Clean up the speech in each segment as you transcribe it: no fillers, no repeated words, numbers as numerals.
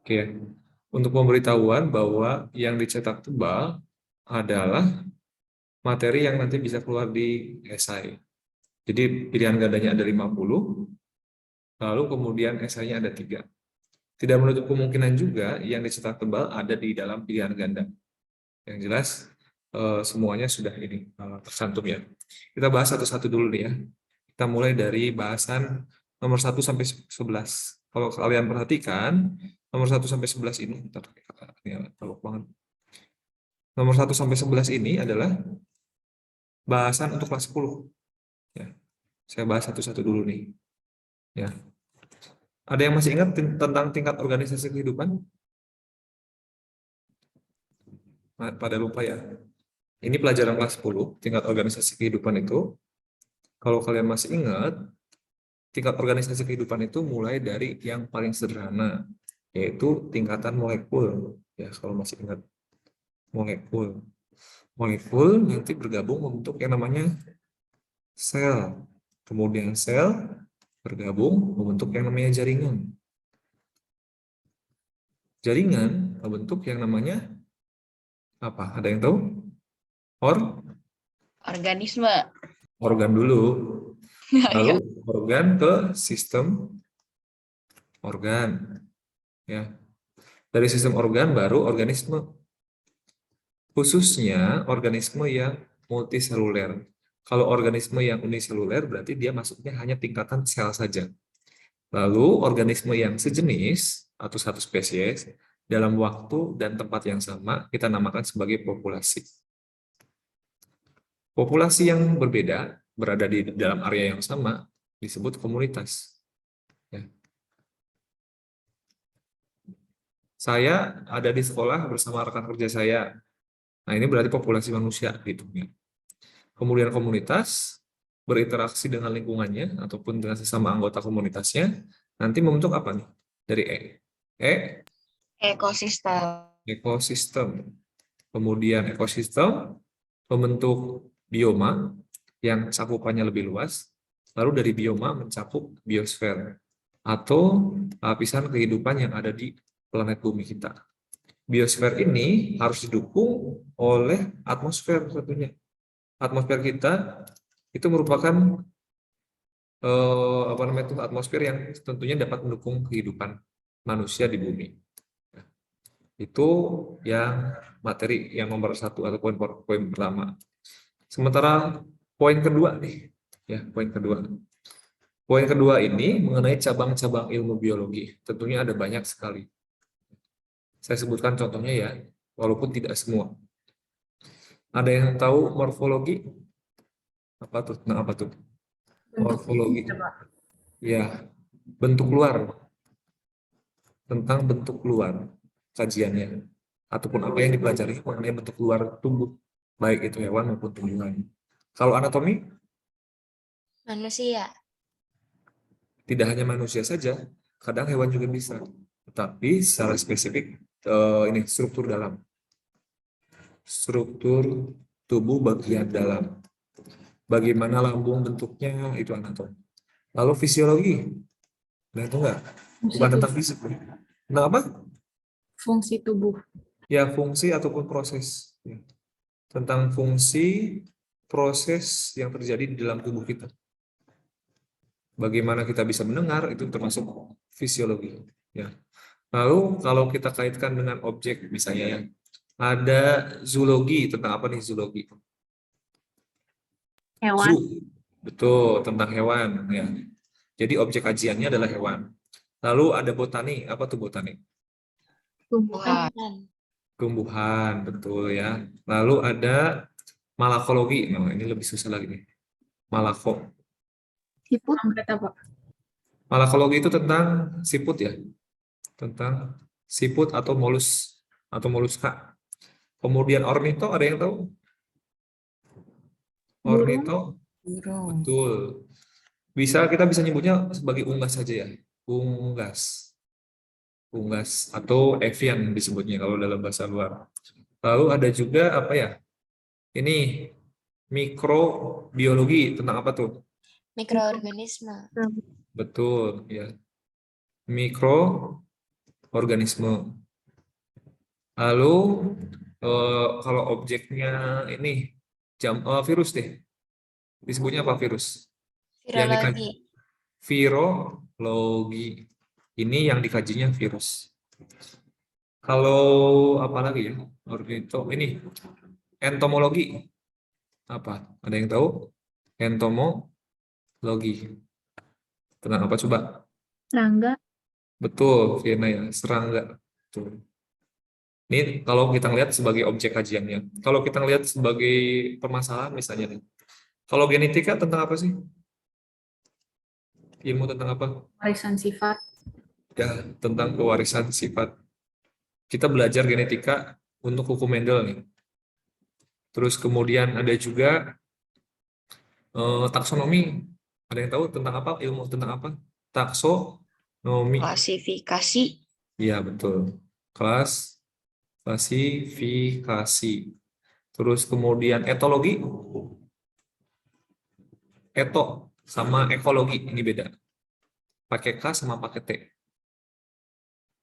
Oke, untuk pemberitahuan bahwa yang dicetak tebal adalah materi yang nanti bisa keluar di esai. Jadi pilihan gandanya ada 50, lalu kemudian esainya ada 3. Tidak menutup kemungkinan juga yang dicetak tebal ada di dalam pilihan ganda. Yang jelas semuanya sudah ini tercantum ya. Kita bahas satu-satu dulu nih ya. Kita mulai dari bahasan nomor 1 sampai 11. Kalau kalian perhatikan, nomor 1 sampai 11 ini, nomor 1 sampai 11 ini adalah bahasan untuk kelas 10. Ya. Saya bahas satu-satu dulu nih. Ya. Ada yang masih ingat tentang tingkat organisasi kehidupan? Pada lupa ya. Ini pelajaran kelas 10, tingkat organisasi kehidupan itu. Kalau kalian masih ingat, tingkat organisasi kehidupan itu mulai dari yang paling sederhana, yaitu tingkatan molekul. Ya, kalau masih ingat molekul. Molekul nanti bergabung membentuk yang namanya sel. Kemudian sel bergabung membentuk yang namanya jaringan. Jaringan membentuk yang namanya apa? Ada yang tahu? Organisme. Organ dulu. Lalu organ ke sistem organ. Ya. Dari sistem organ baru organisme. Khususnya organisme yang multiseluler. Kalau organisme yang uniseluler berarti dia masuknya hanya tingkatan sel saja. Lalu organisme yang sejenis atau satu spesies dalam waktu dan tempat yang sama kita namakan sebagai populasi. Populasi yang berbeda berada di dalam area yang sama disebut komunitas. Ya. Saya ada di sekolah bersama rekan kerja saya. Nah, ini berarti populasi manusia gitu ya. Kemudian komunitas berinteraksi dengan lingkungannya ataupun dengan sesama anggota komunitasnya nanti membentuk apa nih? Dari Ekosistem. ekosistem. Kemudian ekosistem membentuk bioma yang cakupannya lebih luas. Lalu dari bioma mencakup biosfer atau lapisan kehidupan yang ada di planet bumi kita. Biosfer ini harus didukung oleh atmosfer tentunya. Atmosfer kita itu merupakan atmosfer yang tentunya dapat mendukung kehidupan manusia di bumi. Itu yang materi yang nomor 1 atau poin pertama. Sementara poin kedua nih, ya poin kedua. Poin kedua ini mengenai cabang-cabang ilmu biologi. Tentunya ada banyak sekali. Saya sebutkan contohnya ya, walaupun tidak semua. Ada yang tahu morfologi? Apa tuh? Nah, apa tuh? Morfologi. Ya, bentuk luar. Tentang bentuk luar kajiannya. Ataupun apa yang dipelajari mengenai bentuk luar tubuh. Baik itu hewan maupun tumbuhan. Kalau anatomi? Manusia. Tidak hanya manusia saja, kadang hewan juga bisa. Tetapi secara spesifik, ini struktur dalam. Struktur tubuh bagian dalam. Bagaimana lambung bentuknya, itu anatomi. Lalu fisiologi. Nah itu enggak? Bukan tentang fisik. Nah apa? Fungsi tubuh. Ya, fungsi ataupun proses. Ya. Tentang fungsi proses yang terjadi di dalam tubuh kita. Bagaimana kita bisa mendengar, itu termasuk fisiologi. Ya. Lalu kalau kita kaitkan dengan objek, misalnya ya, ada zoologi. Tentang apa nih zoologi? Hewan. Zoo. Betul, tentang hewan. Ya. Jadi objek kajiannya adalah hewan. Lalu ada botani. Apa tuh botani? Tumbuhan. Tumbuhan, betul ya. Lalu ada malakologi. Nah, ini lebih susah lagi nih. Siput kata Pak. Malakologi itu tentang siput ya. Tentang siput atau moluska. Kemudian ornito, ada yang tahu? Ornito, Burung. betul. Kita bisa nyebutnya sebagai unggas saja ya. Unggas. Unggas atau avian disebutnya kalau dalam bahasa luar. Lalu ada juga apa ya? Ini mikrobiologi, tentang apa tuh? Mikroorganisme. Betul ya. Mikroorganisme organisme. Lalu kalau objeknya ini virus deh, disebutnya apa virus? Yang dikaji Virologi. virologi. Ini yang dikajinya virus. Kalau apa lagi ya? Ini entomologi. Apa? Ada yang tahu? Entomologi. Tentang apa coba? Serangga. Betul, Vienna ya, serangga. Betul. Ini kalau kita lihat sebagai objek kajiannya. Kalau kita lihat sebagai permasalahan misalnya nih. Kalau genetika tentang apa sih? Ilmu tentang apa? Warisan sifat. Ya, tentang pewarisan sifat. Kita belajar genetika untuk hukum Mendel nih. Terus kemudian ada juga taksonomi. Ada yang tahu tentang apa? Ilmu tentang apa? Taksonomi. Klasifikasi. Iya, betul. Klasifikasi. Terus kemudian etologi. Eto sama ekologi ini beda. Pakai K sama pakai T.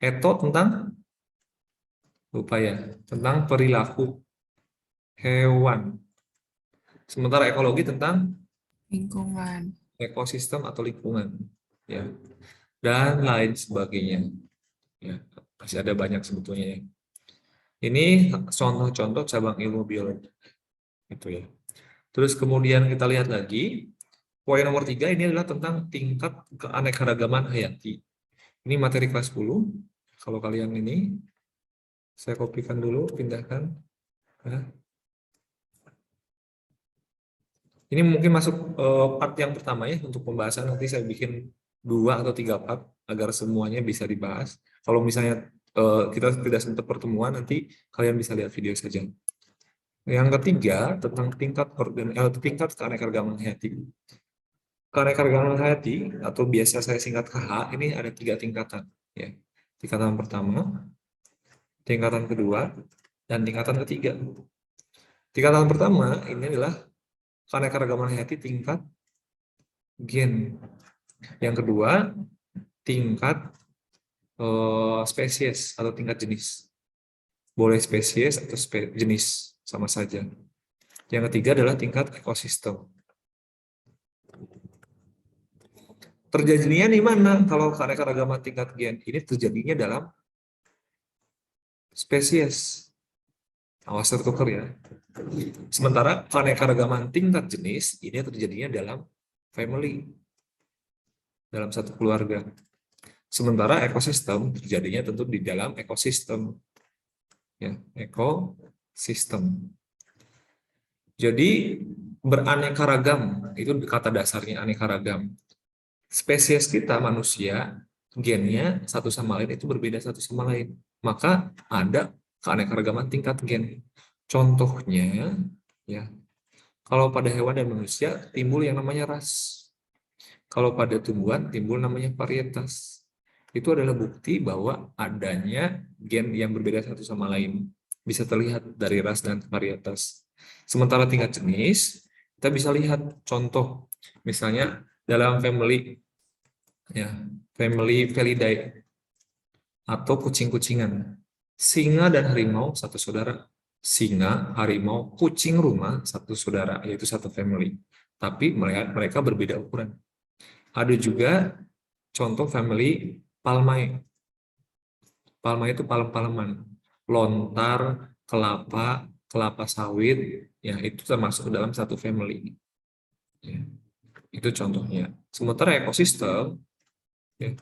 Eto tentang lupa ya, tentang perilaku hewan. Sementara ekologi tentang Lingkungan. ekosistem atau lingkungan, ya, dan lain sebagainya. Ya, masih ada banyak sebetulnya ya. Ini contoh-contoh cabang ilmu biologi, itu ya. Terus kemudian kita lihat lagi, poin nomor 3 ini adalah tentang tingkat keanekaragaman hayati. Ini materi kelas 10. Kalau kalian ini, saya kopikan dulu, pindahkan. Nah, ini mungkin masuk part yang pertama ya untuk pembahasan. Nanti saya bikin 2 atau 3 part agar semuanya bisa dibahas. Kalau misalnya kita tidak sempat pertemuan, nanti kalian bisa lihat video saja. Yang ketiga tentang tingkat keanekaragaman hayati. Keanekaragaman hayati atau biasa saya singkat KH ini ada 3 tingkatan. Ya. Tingkatan pertama, tingkatan kedua, dan tingkatan ketiga. Tingkatan pertama ini adalah keanekaragaman hayati tingkat gen. Yang kedua, tingkat spesies atau tingkat jenis. Boleh spesies atau jenis, sama saja. Yang ketiga adalah tingkat ekosistem. Terjadinya di mana? Kalau keanekaragaman tingkat gen ini terjadinya dalam spesies. Awas tertukar ya. Sementara keanekaragaman tingkat jenis ini terjadinya dalam family, dalam satu keluarga. Sementara ekosistem terjadinya tentu di dalam ekosistem. Ya, ekosistem. Jadi beraneka ragam, itu kata dasarnya aneka ragam. Spesies kita manusia, gennya satu sama lain itu berbeda satu sama lain. Maka ada keanekaragaman tingkat gen. Contohnya, ya, kalau pada hewan dan manusia timbul yang namanya ras. Kalau pada tumbuhan timbul namanya varietas. Itu adalah bukti bahwa adanya gen yang berbeda satu sama lain. Bisa terlihat dari ras dan varietas. Sementara tingkat jenis, kita bisa lihat contoh. Misalnya dalam family, ya, family Felidae atau kucing-kucingan. Singa dan harimau satu saudara. Singa, harimau, kucing rumah satu saudara, yaitu satu family. Tapi mereka berbeda ukuran. Ada juga contoh family Palmae. Palmae itu palem-paleman. Lontar, kelapa, kelapa sawit, ya itu termasuk dalam satu family. Ya, itu contohnya. Sementara ekosistem, ya,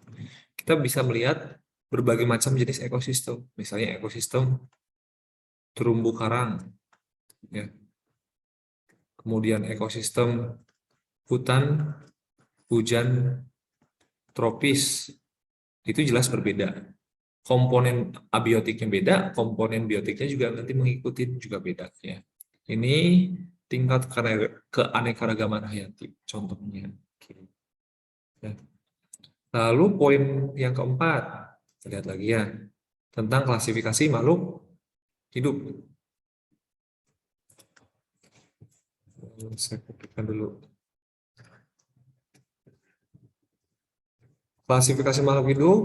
kita bisa melihat berbagai macam jenis ekosistem. Misalnya ekosistem terumbu karang, ya. Kemudian ekosistem hutan, hujan, tropis, itu jelas berbeda. Komponen abiotiknya beda, komponen biotiknya juga nanti mengikuti juga beda. Ya. Ini tingkat keanekaragaman hayati, contohnya. Ya. Lalu poin yang keempat, kita lihat lagi ya, tentang klasifikasi makhluk hidup. Saya kopikan dulu. Klasifikasi makhluk hidup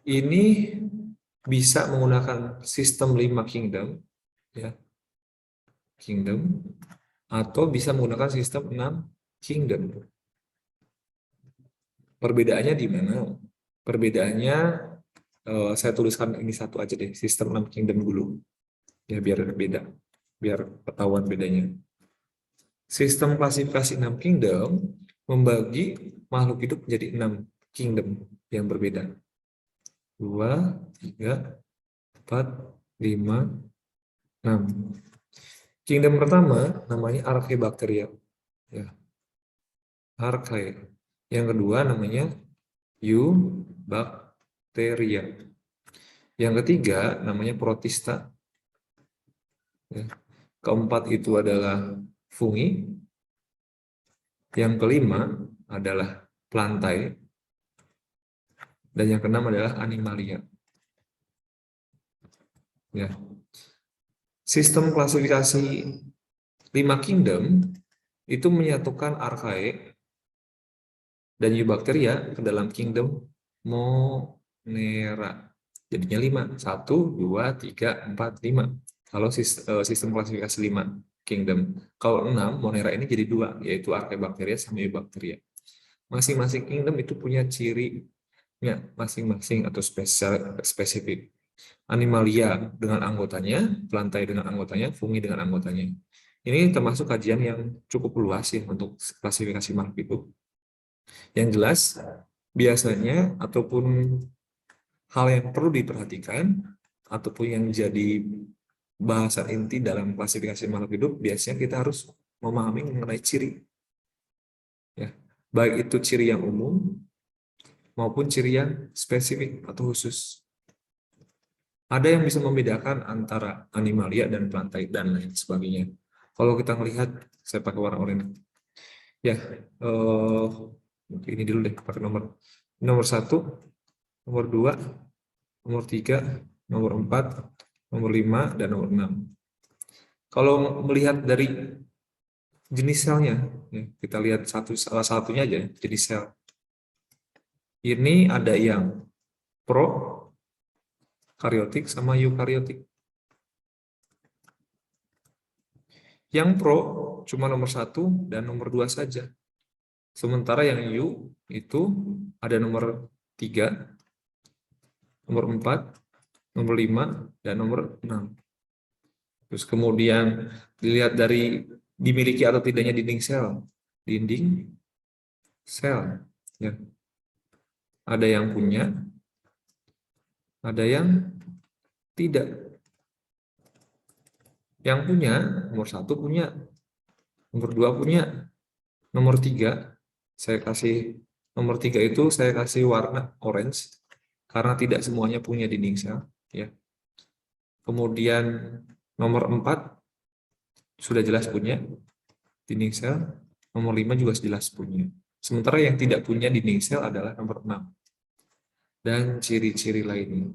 ini bisa menggunakan sistem 5 kingdom, ya, kingdom, atau bisa menggunakan sistem 6 kingdom. Perbedaannya di mana? Perbedaannya saya tuliskan ini satu aja deh, sistem 6 kingdom dulu. Ya biar beda, biar ketahuan bedanya. Sistem klasifikasi 6 kingdom membagi makhluk hidup menjadi 6 kingdom yang berbeda. 2, 3, 4, 5, 6. Kingdom pertama namanya Archaebacteria. Ya. Archaea. Yang kedua namanya Eubacteria. Yang ketiga namanya Protista. Ya. Keempat itu adalah fungi. Yang kelima adalah plantae. Dan yang keenam adalah animalia. Ya. Sistem klasifikasi 5 kingdom itu menyatukan Archaea dan Eubacteria ke dalam kingdom Monera. Jadinya 5. 1, 2, 3, 4, 5. Kalau sistem klasifikasi 5 kingdom. Kalau 6, Monera ini jadi 2, yaitu Archaebacteria sama Eubacteria. Masing-masing kingdom itu punya cirinya masing-masing atau spesifik. Animalia dengan anggotanya, plantae dengan anggotanya, fungi dengan anggotanya. Ini termasuk kajian yang cukup luas ya untuk klasifikasi makhluk hidup. Yang jelas, biasanya ataupun hal yang perlu diperhatikan ataupun yang jadi bahasan inti dalam klasifikasi makhluk hidup, biasanya kita harus memahami mengenai ciri. Ya, baik itu ciri yang umum maupun ciri yang spesifik atau khusus. Ada yang bisa membedakan antara animalia dan plantae dan lain sebagainya. Kalau kita melihat, saya pakai warna oranye. Ya, ini dulu deh, pakai nomor 1, nomor 2, nomor 3, nomor 4, nomor 5, dan nomor 6. Kalau melihat dari jenis selnya, ya, kita lihat salah satunya aja, jenis sel. Ini ada yang prokaryotik sama eukaryotik. Yang pro cuma nomor 1 dan nomor 2 saja. Sementara yang U itu ada nomor 3, nomor 4, nomor 5, dan nomor 6. Terus kemudian dilihat dari dimiliki atau tidaknya dinding sel. Ya. Ada yang punya, ada yang tidak. Yang punya, nomor 1 punya, nomor 2 punya, nomor 3, saya kasih nomor 3 itu saya kasih warna orange, karena tidak semuanya punya dinding sel. Ya. Kemudian nomor 4 sudah jelas punya dinding sel, nomor 5 juga jelas punya. Sementara yang tidak punya dinding sel adalah nomor 6. Dan ciri-ciri lainnya.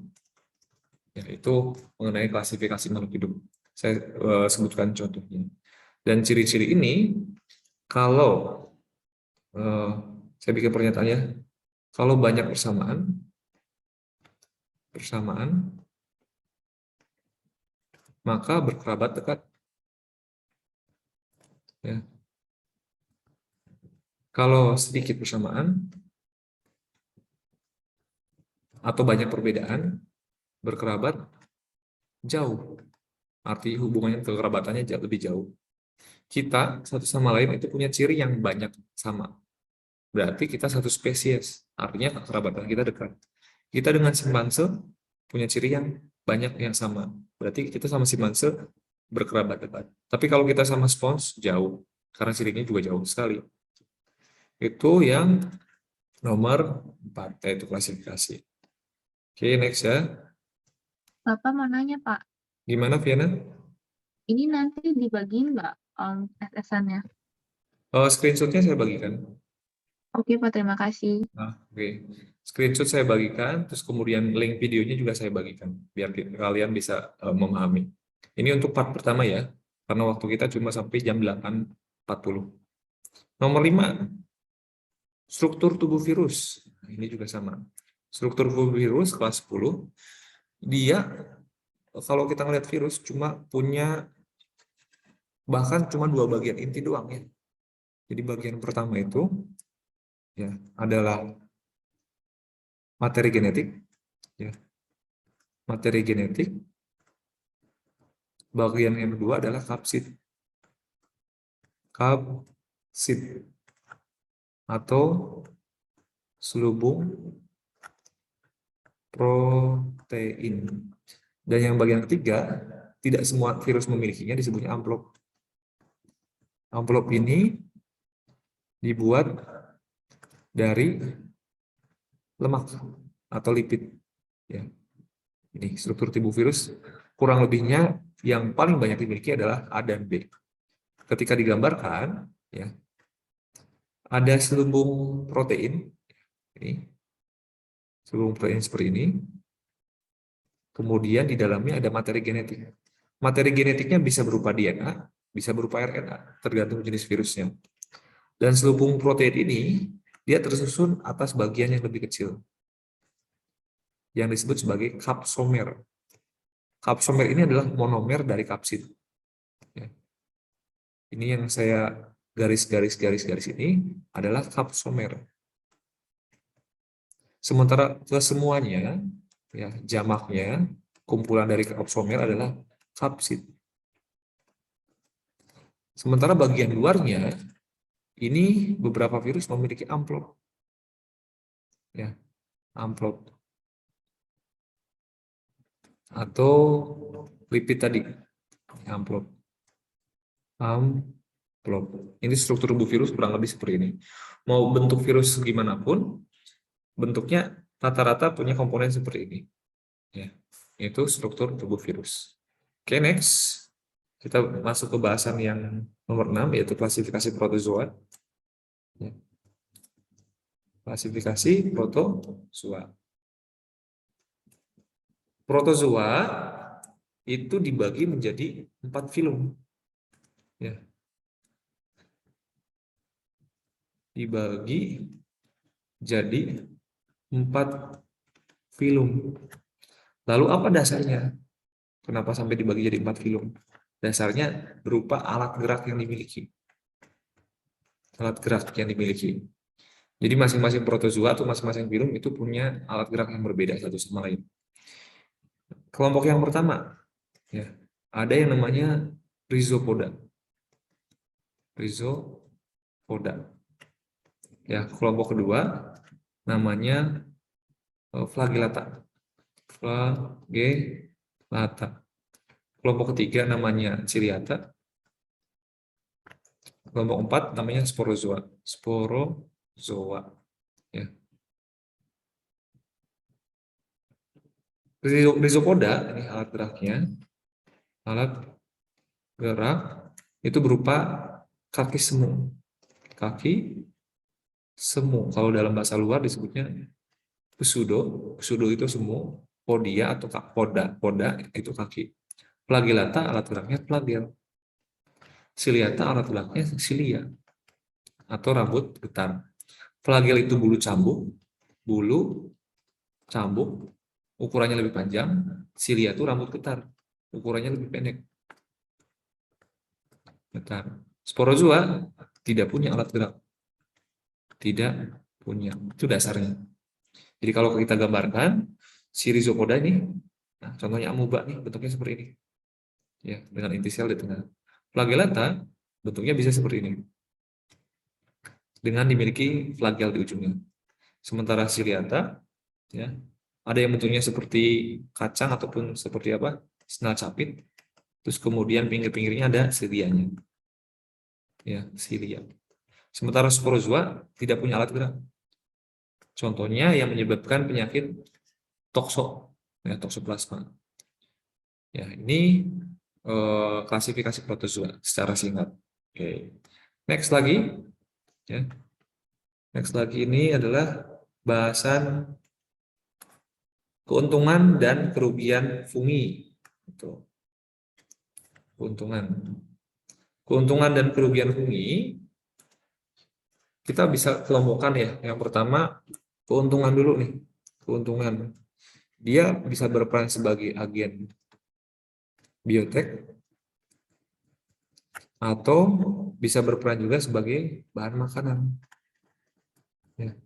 Yaitu mengenai klasifikasi makhluk hidup. Saya sebutkan contohnya. Dan ciri-ciri ini, kalau saya bikin pernyataannya, kalau banyak persamaan, maka berkerabat dekat. Ya. Kalau sedikit persamaan atau banyak perbedaan, berkerabat jauh. Arti hubungannya kekerabatannya lebih jauh. Kita satu sama lain itu punya ciri yang banyak sama. Berarti kita satu spesies. Artinya kekerabatan kita dekat. Kita dengan simpanse punya ciri yang banyak yang sama. Berarti kita sama simpanse berkerabat dekat. Tapi kalau kita sama spons jauh, karena cirinya juga jauh sekali. Itu yang nomor 4, yaitu klasifikasi. Oke, next ya. Bapak mau nanya, Pak. Gimana, Viana? Ini nanti dibagiin nggak SS-annya? Screenshotnya saya bagikan. Oke, Pak. Terima kasih. Nah, oke. Screenshot saya bagikan, terus kemudian link videonya juga saya bagikan, biar kalian bisa memahami. Ini untuk part pertama ya, karena waktu kita cuma sampai jam 8.40. Nomor 5, struktur tubuh virus. Ini juga sama. Struktur virus kelas 10, dia kalau kita ngelihat virus cuma punya bahkan cuma 2 bagian inti doang ya. Jadi bagian pertama itu ya adalah materi genetik ya. Materi genetik. Bagian yang kedua adalah kapsid. Kapsid atau selubung protein. Dan yang bagian ketiga, tidak semua virus memilikinya, disebutnya amplop. Amplop ini dibuat dari lemak atau lipid. Ya. Ini struktur tubuh virus, kurang lebihnya yang paling banyak dimiliki adalah A dan B. Ketika digambarkan, ya, ada selubung protein, ini, selubung protein seperti ini. Kemudian di dalamnya ada materi genetik. Materi genetiknya bisa berupa DNA, bisa berupa RNA, tergantung jenis virusnya. Dan selubung protein ini, dia tersusun atas bagian yang lebih kecil, yang disebut sebagai kapsomer. Kapsomer ini adalah monomer dari kapsid. Ya. Ini yang saya garis ini adalah kapsomer. Sementara kesemuanya, ya, jamaknya, kumpulan dari kapsomer adalah kapsid. Sementara bagian luarnya, ini beberapa virus memiliki amplop. Ya, amplop. Atau lipid tadi, amplop. Amplop. Ini struktur tubuh virus kurang lebih seperti ini. Mau bentuk virus gimana pun, bentuknya rata-rata punya komponen seperti ini. Ya, itu struktur tubuh virus. Oke, next. Kita masuk ke bahasan yang nomor 6, yaitu klasifikasi protozoa. Ya. Klasifikasi protozoa. Protozoa itu dibagi menjadi 4 filum. Ya. Dibagi jadi 4 filum. Lalu apa dasarnya? Kenapa sampai dibagi jadi 4 filum? Dasarnya berupa alat gerak yang dimiliki. Alat gerak yang dimiliki. Jadi masing-masing protozoa atau masing-masing filum itu punya alat gerak yang berbeda satu sama lain. Kelompok yang pertama, ya, ada yang namanya rhizopoda. Rhizopoda. Ya, kelompok kedua namanya flagellata. Flagellata. Kelompok ketiga namanya ciliata. Kelompok 4 namanya sporozoa. Sporozoa. Ya. Rhizopoda, ini alat geraknya. Alat gerak itu berupa kaki semu. Kaki semu. Kalau dalam bahasa luar disebutnya pseudo. Pseudo itu semu. Podia atau poda. Poda itu kaki. Flagellata alat geraknya flagel. Ciliata alat geraknya cilia atau rambut getar. Flagel itu bulu cambuk. Bulu cambuk ukurannya lebih panjang. Cilia itu rambut getar. Ukurannya lebih pendek. Getar. Sporozoa tidak punya alat gerak. Tidak punya. Itu dasarnya. Jadi kalau kita gambarkan si rhizopoda ini, nah, contohnya amuba nih, bentuknya seperti ini. Ya, dengan inti sel di tengah. Flagellata bentuknya bisa seperti ini. Dengan dimiliki flagel di ujungnya. Sementara ciliata, ya, ada yang bentuknya seperti kacang ataupun seperti apa? Senal capit. Terus kemudian pinggir-pinggirnya ada silianya. Ya, silia. Sementara sporozoa tidak punya alat gerak. Contohnya yang menyebabkan penyakit tokso, ya, toksoplasma. Ya, ini klasifikasi protozoa secara singkat. Oke. Next lagi, ya. Next lagi ini adalah bahasan keuntungan dan kerugian fungi. Itu. Keuntungan dan kerugian fungi kita bisa kelompokkan ya. Yang pertama keuntungan dulu nih. keuntungan. Dia bisa berperan sebagai agen biotek atau bisa berperan juga sebagai bahan makanan. Ya.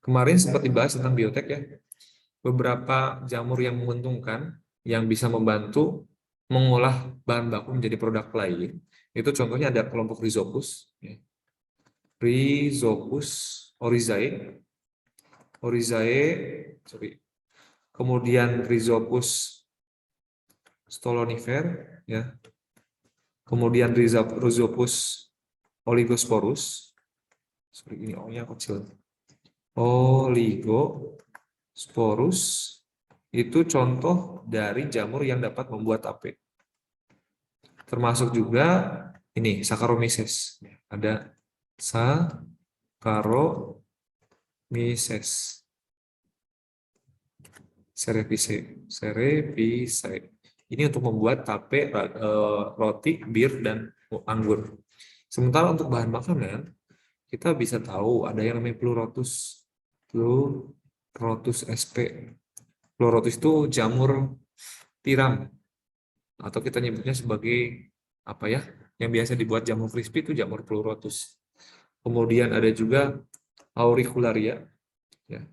Kemarin sempat dibahas tentang biotek ya. Beberapa jamur yang menguntungkan yang bisa membantu mengolah bahan baku menjadi produk lain. Itu contohnya ada kelompok Rhizopus, ya. Rhizopus oryzae, kemudian Rhizopus stolonifer, ya. Kemudian Rhizopus oligosporus. Ini O-nya kecil. Oligosporus itu contoh dari jamur yang dapat membuat tape. Termasuk juga ini Saccharomyces. Ada Saccharomyces cerevisiae. Ini untuk membuat tape, roti, bir, dan anggur. Sementara untuk bahan makanan, kita bisa tahu ada yang namanya Pleurotus sp. Pleurotus itu jamur tiram, atau kita nyebutnya sebagai apa ya? Yang biasa dibuat jamur crispy itu jamur Pleurotus. Kemudian ada juga Auricularia, ya.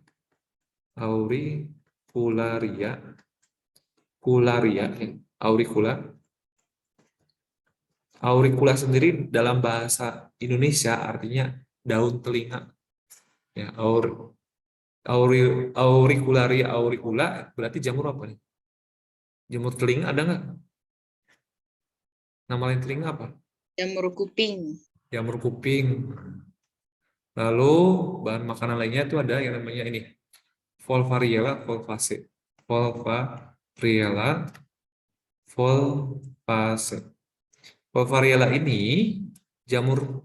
Auricula sendiri dalam bahasa Indonesia artinya daun telinga. Ya, auricula berarti jamur apa nih? Jamur telinga ada nggak? Nama lain telinga apa? Jamur kuping. Jamur kuping. Lalu bahan makanan lainnya itu ada yang namanya ini Volvariella volvaceae. Volvariella ini jamur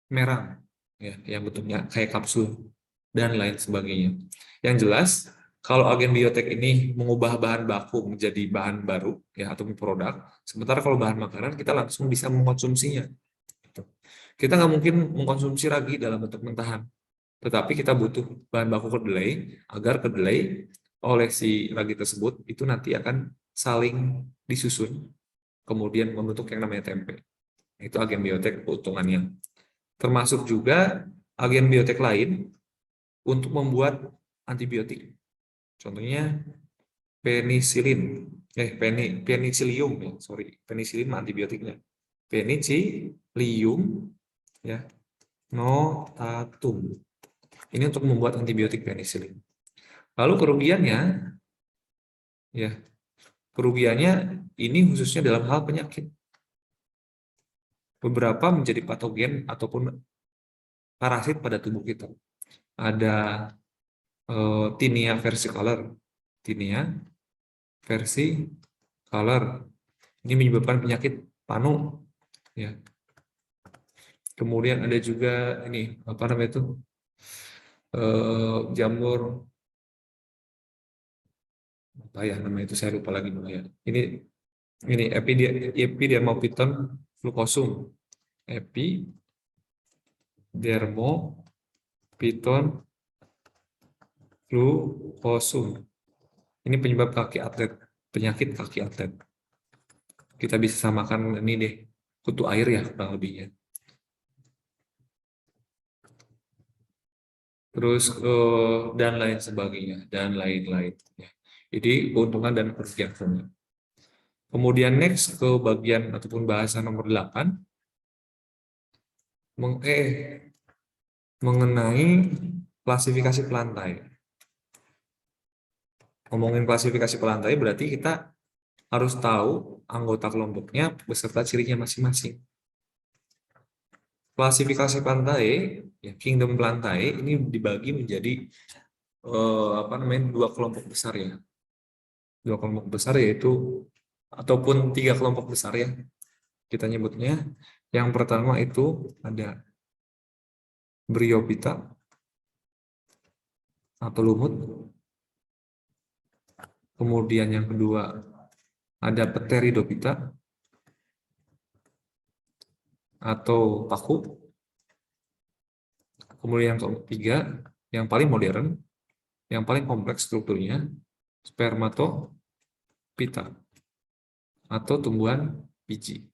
merah, ya, yang bentuknya kayak kapsul dan lain sebagainya. Yang jelas, kalau agen biotek ini mengubah bahan baku menjadi bahan baru, ya, atau produk, sementara kalau bahan makanan kita langsung bisa mengkonsumsinya. Kita nggak mungkin mengkonsumsi ragi dalam bentuk mentahan, tetapi kita butuh bahan baku kedelai agar kedelai oleh si ragi tersebut itu nanti akan saling disusun, kemudian membentuk yang namanya tempe. Itu agen biotek keuntungannya. Termasuk juga agen biotek lain untuk membuat antibiotik. Contohnya penicillin, penicillium, ya, penicillin antibiotiknya. Penicillium, ya, notatum. Ini untuk membuat antibiotik penicillin. Lalu kerugiannya ini khususnya dalam hal penyakit. Beberapa menjadi patogen ataupun parasit pada tubuh kita. Ada Tinea versicolor. Ini menyebabkan penyakit panu, ya. Kemudian ada juga ini apa namanya itu jamur apa ya namanya itu, saya lupa lagi namanya. Ini Epidermophyton flucosum. Epidermophyton flucosum. Ini penyebab penyakit kaki atlet. Kita bisa samakan ini deh, kutu air ya kurang lebihnya. Terus dan lain sebagainya dan lain-lain. Jadi keuntungan dan kerugian. Kemudian next ke bagian ataupun bahasa nomor 8 mengenai klasifikasi pelantai. Ngomongin klasifikasi pelantai berarti kita harus tahu anggota kelompoknya beserta cirinya masing-masing. Klasifikasi pelantai, ya, kingdom pelantai ini dibagi menjadi dua kelompok besar, ya. Dua kelompok besar yaitu ataupun tiga kelompok besar, ya. Kita nyebutnya. Yang pertama itu ada Bryophyta atau lumut. Kemudian yang kedua ada Pteridophyta atau paku. Kemudian yang ketiga, yang paling modern, yang paling kompleks strukturnya spermatopita atau tumbuhan biji.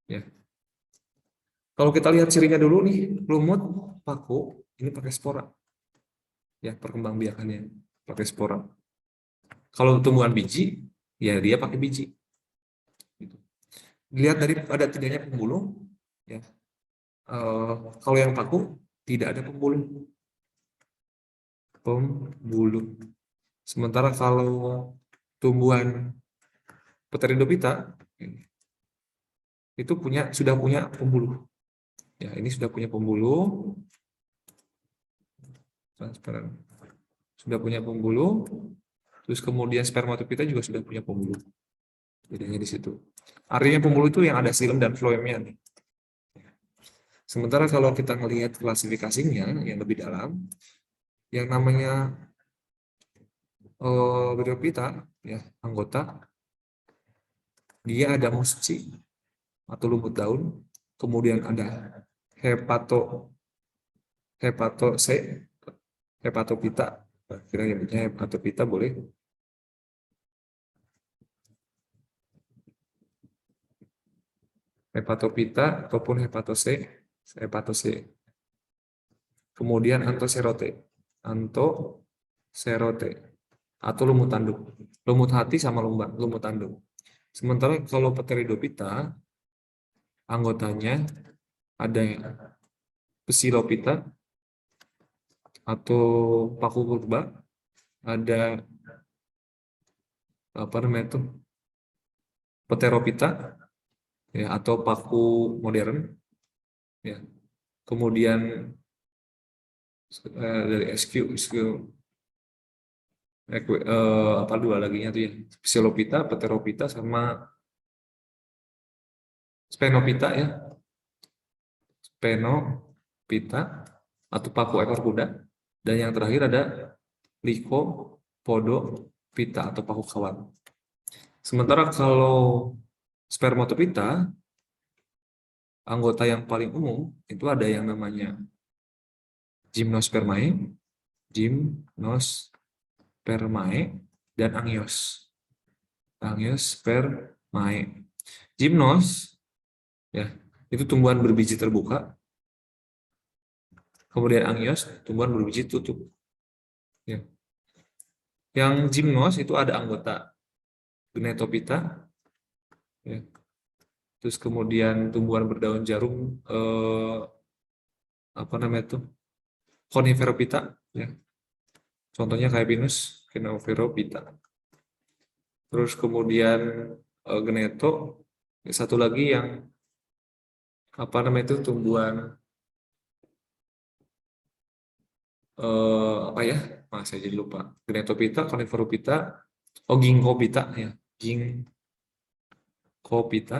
Ya. Kalau kita lihat cirinya dulu nih, lumut, paku, ini pakai spora. Ya, perkembangbiakannya pakai spora. Kalau tumbuhan biji, ya dia pakai biji. Gitu. Dilihat dari ada tidaknya pembuluh, ya. Kalau yang paku tidak ada pembuluh. Sementara kalau tumbuhan Pteridophyta itu sudah punya pembuluh. Ya, ini sudah punya pembuluh. Transparan. Sudah punya pembuluh. Terus kemudian spermatophyta juga sudah punya pembuluh. Bedanya di situ. Artinya pembuluh itu yang ada xilem dan floemnya nih. Sementara kalau kita melihat klasifikasinya yang lebih dalam, yang namanya Bryophyta, ya, anggota, dia ada musci atau lumut daun, kemudian ada hepatophyta, kira nyebutnya hepatophyta boleh. Hepatophyta ataupun hepatose. Kemudian antoserote atau lumut tanduk. Lumut hati sama lumut tanduk. Sementara kalau Pteridophyta, anggotanya ada Psilophyta atau paku purba, ada apa namanya itu, Pterophyta, ya, atau paku modern, ya. Kemudian dari apa dua laginya tuh ya, Psilophyta, Pterophyta sama Spenophyta, ya. Spenophyta atau paku ekor kuda, dan yang terakhir ada Lycopodophyta atau paku kawan. Sementara kalau Spermatophyta, anggota yang paling umum itu ada yang namanya Gymnospermae, dan Angiospermae. Gymnos, ya, itu tumbuhan berbiji terbuka. Kemudian angios, tumbuhan berbiji tutup. Ya. Yang gymnos itu ada anggota Gnetophyta, ya. Terus kemudian tumbuhan berdaun jarum, apa namanya itu, Coniferophyta, ya. Contohnya kayak Pinus, Coniferophyta. Terus kemudian Gneto, satu lagi yang apa namanya itu, tumbuhan apa ya, saya jadi lupa. Gnetophyta, Coniferophyta, Ginkgophyta, ya, Ginkgophyta,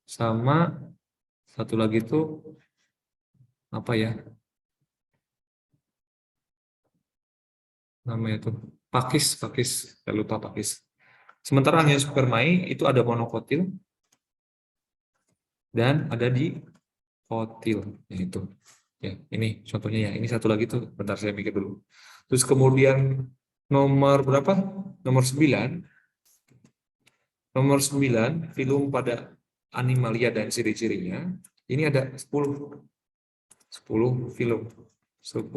sama satu lagi itu apa ya namanya itu, pakis, saya lupa pakis. Sementara Angiospermae itu ada monokotil dan ada di kotil, yaitu. Ya, ini contohnya ya. Ini satu lagi tuh, bentar saya mikir dulu. Terus kemudian nomor berapa? Nomor 9. Nomor 9, filum pada animalia dan ciri-cirinya. Ini ada 10 filum. 10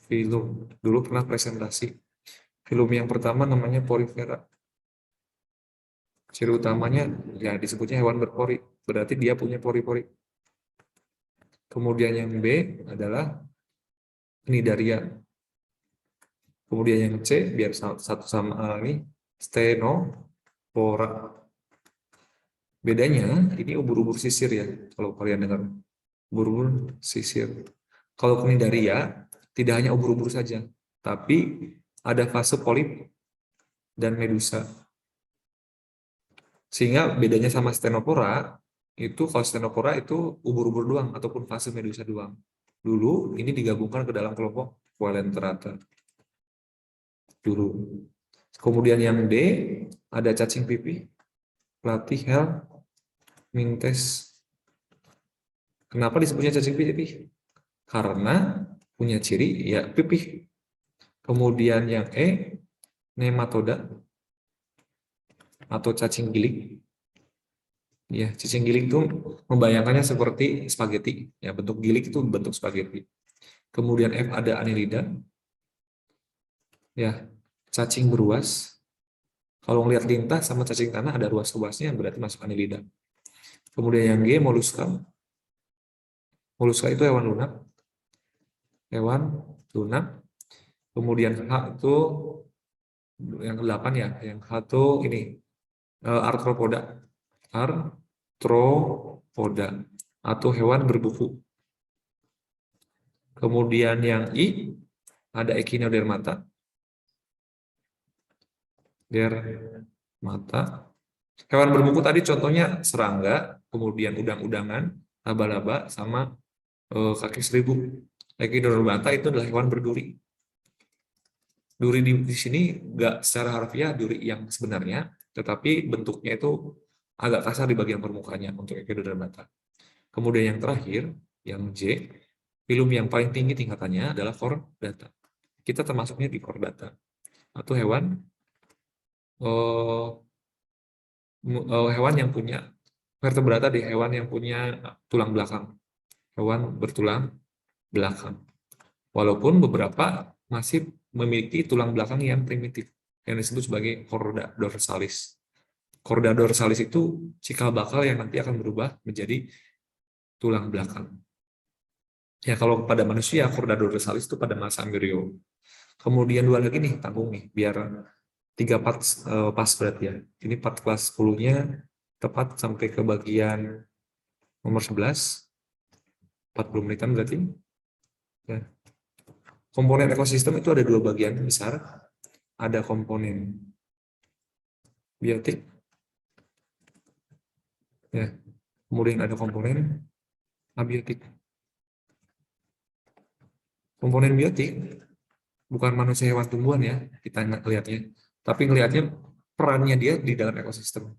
filum. Dulu pernah presentasi. Filum yang pertama namanya Porifera. Ciri utamanya ya disebutnya hewan berpori. Berarti dia punya pori-pori. Kemudian yang B adalah Cnidaria. Kemudian yang C, biar satu sama ini, Stenopora. Bedanya, ini ubur-ubur sisir ya, kalau kalian dengar. Ubur-ubur sisir. Kalau Cnidaria, tidak hanya ubur-ubur saja, tapi ada fase polip dan medusa. Sehingga bedanya sama Stenopora, itu kalau Stenopora itu ubur-ubur doang, ataupun fase medusa doang. Dulu, ini digabungkan ke dalam kelompok Coelenterata. Dulu. Kemudian yang D, ada cacing pipih, Platyhelminthes. Kenapa disebutnya cacing pipih? Karena punya ciri ya pipih. Kemudian yang E, nematoda atau cacing giling. Ya, cacing giling itu membayangkannya seperti spaghetti. Ya, bentuk giling itu bentuk spaghetti. Kemudian F ada Annelida. Ya, cacing beruas. Kalau ngelihat lintah sama cacing tanah ada ruas-ruasnya berarti masuk Annelida. Kemudian yang G, moluska. Moluska itu hewan lunak. Hewan lunak. Kemudian H itu yang 8 ya. Yang H itu ini arthropoda. Arthropoda atau hewan berbuku. Kemudian yang I ada Echinodermata. Dermata. Hewan berbuku tadi contohnya serangga, kemudian udang-udangan, laba-laba, sama kaki seribu. Echinodermata itu adalah hewan berduri. Duri di sini nggak secara harfiah duri yang sebenarnya, tetapi bentuknya itu agak kasar di bagian permukaannya untuk Echinodermata. Kemudian yang terakhir, yang J, filum yang paling tinggi tingkatannya adalah chordata. Kita termasuknya di chordata, atau hewan hewan yang punya vertebrata di hewan yang punya tulang belakang. Hewan bertulang belakang. Walaupun beberapa masih memiliki tulang belakang yang primitif, yang disebut sebagai chorda dorsalis. Chorda dorsalis itu cikal bakal yang nanti akan berubah menjadi tulang belakang. Ya, kalau pada manusia, chorda dorsalis itu pada masa embryo. Kemudian dua lagi nih, tanggung nih, biar 3 part pas berarti ya. Ini part kelas 10-nya tepat sampai ke bagian nomor 11. 40 menitan berarti. Ya. Komponen ekosistem itu ada 2 bagian besar. Ada komponen biotik. Ya. Kemudian ada komponen abiotik. Komponen biotik bukan manusia, hewan, tumbuhan ya, kita lihatnya. Tapi ngelihatnya perannya dia di dalam ekosistem.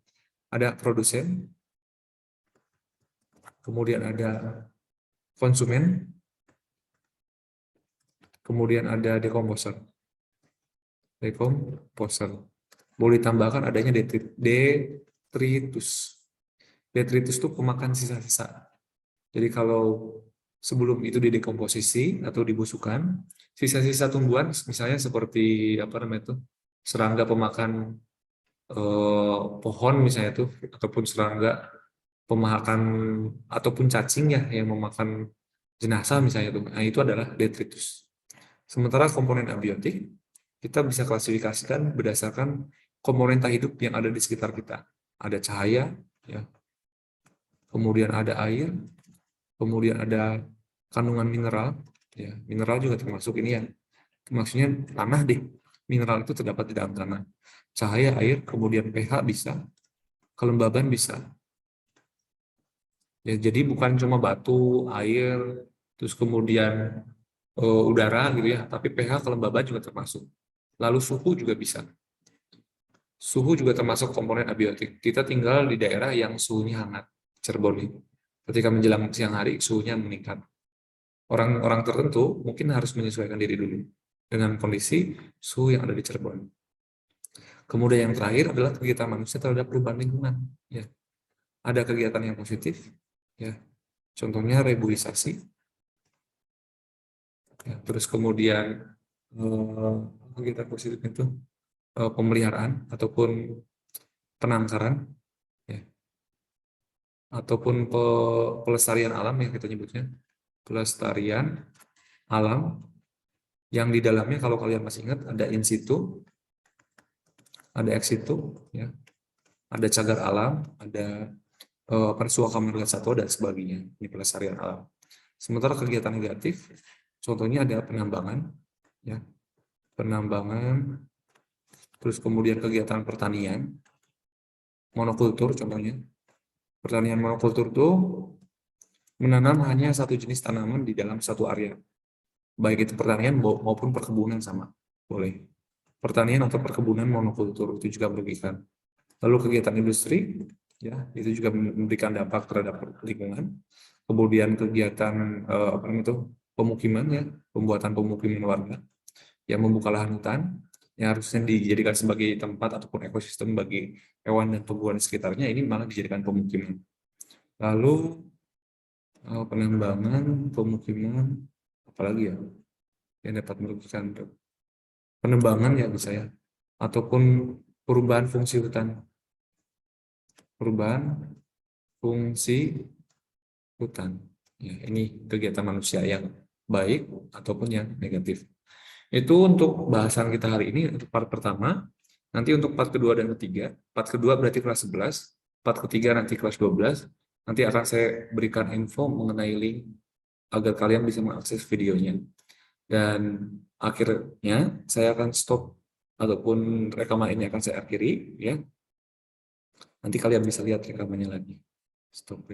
Ada produsen, kemudian ada konsumen, kemudian ada dekomposer. Dekomposer. Boleh ditambahkan adanya detritus. Detritus itu pemakan sisa-sisa. Jadi kalau sebelum itu didekomposisi atau dibusukkan, sisa-sisa tumbuhan, misalnya seperti apa namanya itu, serangga pemakan pohon misalnya itu, ataupun serangga pemakan ataupun cacing ya yang memakan jenazah misalnya itu, nah itu adalah detritus. Sementara komponen abiotik kita bisa klasifikasikan berdasarkan komponen hidup yang ada di sekitar kita. Ada cahaya, ya. Kemudian ada air, kemudian ada kandungan mineral, ya. Mineral juga termasuk ini ya. Maksudnya tanah deh. Mineral itu terdapat di dalam tanah. Cahaya, air, kemudian pH bisa, kelembaban bisa. Ya, jadi bukan cuma batu, air, terus kemudian udara gitu ya, tapi pH, kelembaban juga termasuk. Lalu suhu juga bisa. Suhu juga termasuk komponen abiotik. Kita tinggal di daerah yang suhunya hangat, Cirebon ini. Ketika menjelang siang hari, suhunya meningkat. Orang-orang tertentu mungkin harus menyesuaikan diri dulu dengan kondisi suhu yang ada di Cirebon. Kemudian yang terakhir adalah kegiatan manusia terhadap perubahan lingkungan. Ya. Ada kegiatan yang positif, ya. Contohnya rebuisasi. Ya. Terus kemudian kegiatan positif itu pemeliharaan ataupun penangkaran, ya. Ataupun pelestarian alam yang kita nyebutnya, pelestarian alam yang di dalamnya kalau kalian masih ingat ada in situ, ada ex situ, ya. Ada cagar alam, ada suaka marga satwa dan sebagainya. Ini pelestarian alam. Sementara kegiatan negatif, contohnya ada penambangan, ya, penambangan, terus kemudian kegiatan pertanian, monokultur contohnya. Pertanian monokultur itu menanam hanya satu jenis tanaman di dalam satu area, baik itu pertanian maupun perkebunan sama, boleh. Pertanian atau perkebunan monokultur itu juga merugikan. Lalu kegiatan industri, ya, itu juga memberikan dampak terhadap lingkungan. Kemudian kegiatan apa namanya itu pemukiman ya, pembuatan pemukiman warga yang membuka lahan hutan yang harusnya dijadikan sebagai tempat ataupun ekosistem bagi hewan dan tumbuhan di sekitarnya, ini malah dijadikan pemukiman. Lalu penambangan, pemukiman, apalagi ya yang dapat merugikan, penebangan ya bisa ya, ataupun perubahan fungsi hutan, perubahan fungsi hutan. Ya, ini kegiatan manusia yang baik ataupun yang negatif. Itu untuk bahasan kita hari ini untuk part pertama. Nanti untuk part kedua dan ketiga, part kedua berarti kelas 11, part ketiga nanti kelas 12. Nanti akan saya berikan info mengenai link agar kalian bisa mengakses videonya. Dan akhirnya saya akan stop ataupun rekaman ini akan saya akhiri ya. Nanti kalian bisa lihat rekamannya lagi. Stop.